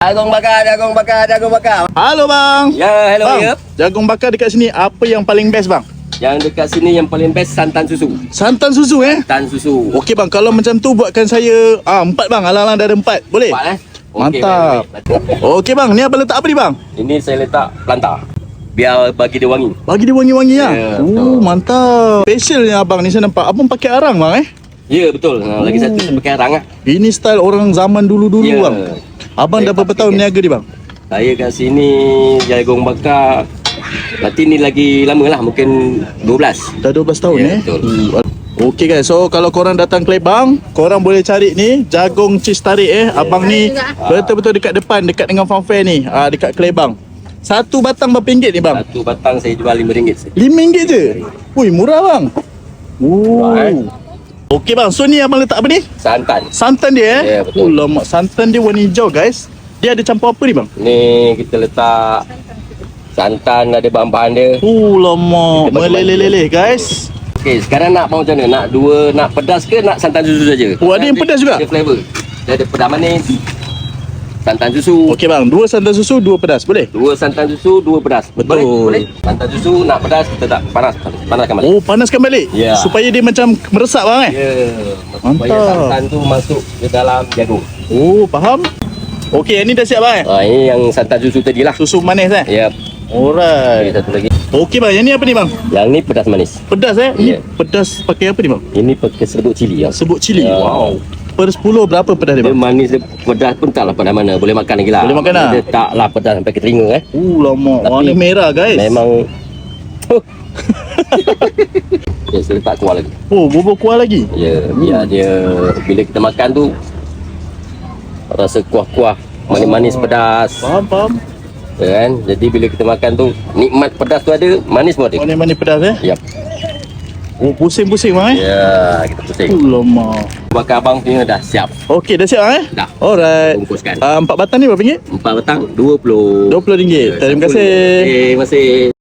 Jagung bakar, jagung bakar, jagung bakar. Halo bang. Ya, hello Bang, ya. jagung bakar dekat sini apa yang paling best bang? Yang dekat sini yang paling best santan susu. Santan susu Santan susu. Okey bang, kalau macam tu buatkan saya 4 bang, alang-alang dah ada 4. Boleh? Empat Mantap. Baik. Okey bang, ni abang letak apa ni bang? Ini saya letak plantar. Biar bagi dia wangi. Bagi dia wangi-wangi lah. Ya, betul. Mantap. Specialnya abang ni saya nampak. Abang pakai arang bang Ya, betul. Lagi satu saya pakai arang lah. Ini style orang zaman dulu-dulu Ya. bang. Abang Saya dah berapa pakai tahun gas. niaga ni bang? Saya kat sini jagung bakar. Nanti ni lagi lama lah. Mungkin 12. Dah 12 tahun Ya, betul. Okey guys, so kalau korang datang Kelebang, korang boleh cari ni jagung cheese tarik Abang ni betul-betul dekat depan, dekat dengan farm fair ni, dekat Kelebang. Satu batang berapa ringgit ni bang? Satu batang saya jual RM5 saja. RM5 je? Ui, murah bang. Murah, Okey bang, so ni abang letak apa ni? Santan. Santan dia Ya, betul. Lemak, santan dia warna hijau guys. Dia ada campur apa ni bang? Ni kita letak santan, ada bahan-bahan dia. Lemak, Kita bagi meleleh-leleh guys. Okey, sekarang nak mau macam mana? Nak pedas ke nak santan susu saja? Oh, ada yang pedas juga? Ada flavor. Dia ada pedas manis. Santan susu. Okey bang, 2 santan susu, 2 pedas, boleh? 2 santan susu, 2 pedas. Betul. Boleh? Santan susu nak pedas, kita tak panaskan balik. Oh, panaskan balik? Ya. Supaya dia macam meresap bang Ya. Mantap. Supaya santan tu masuk ke dalam jagung. Oh, faham? Okey, yang ni dah siap bang Ini yang santan susu tadi lah. Susu manis Ya. Alright. Okey, satu lagi. Okey bang, yang ni apa ni bang? Yang ni pedas manis. Pedas Ya. Ni pedas pakai apa ni bang? Ini pakai serbuk cili ya. Sebut cili. Ya. Wow. Per 10 berapa pedas dia Dia bang? manis, dia pedas pun taklah pedas mana. Boleh makan lagi lah. Boleh makan lah? Dia taklah pedas sampai ke telinga Lama. Tapi Warna merah guys. Memang ya, saya letak kuah lagi. Oh, bubur kuah lagi. Ya, biar dia bila kita makan tu rasa kuah-kuah, manis-manis pedas. Faham. Ya kan? Jadi bila kita makan tu nikmat pedas tu ada, manis pun ada. Manis-manis pedas Ya. Oh, pusing-pusing bang Ya, kita pusing. Lama. Bakar abang punya dah siap. Okey, dah siap bang Dah. Alright. Bungkuskan. 4 batang ni berapa ringgit? 4 batang 20. RM20. Terima kasih. Terima kasih.